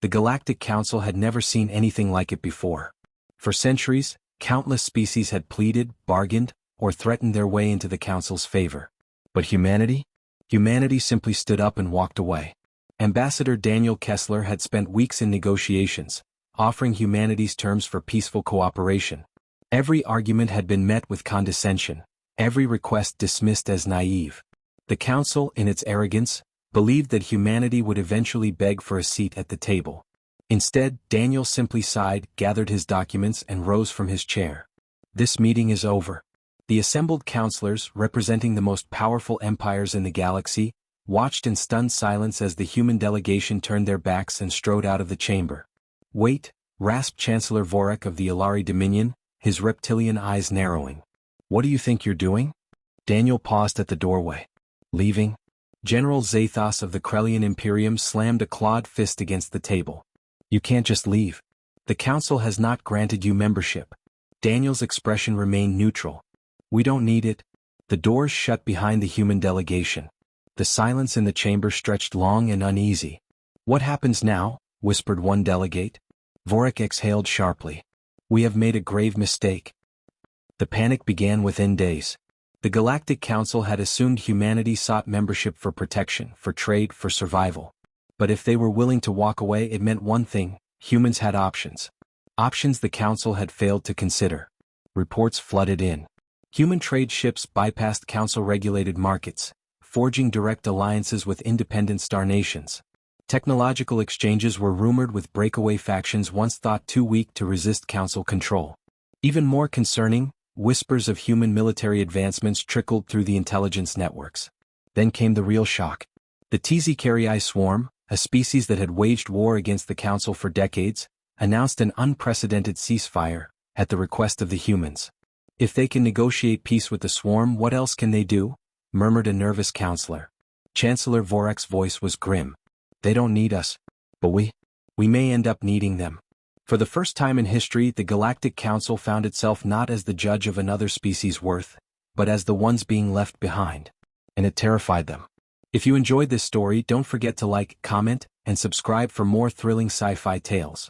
The Galactic Council had never seen anything like it before. For centuries, countless species had pleaded, bargained, or threatened their way into the Council's favor. But humanity? Humanity simply stood up and walked away. Ambassador Daniel Kessler had spent weeks in negotiations, offering humanity's terms for peaceful cooperation. Every argument had been met with condescension, every request dismissed as naive. The Council, in its arrogance, believed that humanity would eventually beg for a seat at the table. Instead, Daniel simply sighed, gathered his documents, and rose from his chair. This meeting is over. The assembled counselors, representing the most powerful empires in the galaxy, watched in stunned silence as the human delegation turned their backs and strode out of the chamber. Wait, rasped Chancellor Vorak of the Ilari Dominion, his reptilian eyes narrowing. What do you think you're doing? Daniel paused at the doorway. Leaving? General Zathos of the Krellian Imperium slammed a clawed fist against the table. You can't just leave. The Council has not granted you membership. Daniel's expression remained neutral. We don't need it. The doors shut behind the human delegation. The silence in the chamber stretched long and uneasy. What happens now? Whispered one delegate. Vorak exhaled sharply. We have made a grave mistake. The panic began within days. The Galactic Council had assumed humanity sought membership for protection, for trade, for survival. But if they were willing to walk away, it meant one thing: humans had options. Options the Council had failed to consider. Reports flooded in. Human trade ships bypassed Council-regulated markets, forging direct alliances with independent star nations. Technological exchanges were rumored with breakaway factions once thought too weak to resist Council control. Even more concerning, whispers of human military advancements trickled through the intelligence networks. Then came the real shock. The Tzcarii swarm, a species that had waged war against the Council for decades, announced an unprecedented ceasefire, at the request of the humans. If they can negotiate peace with the swarm, what else can they do? Murmured a nervous counselor. Chancellor Vorak's voice was grim. They don't need us. But we may end up needing them. For the first time in history, the Galactic Council found itself not as the judge of another species' worth, but as the ones being left behind. And it terrified them. If you enjoyed this story, don't forget to like, comment, and subscribe for more thrilling sci-fi tales.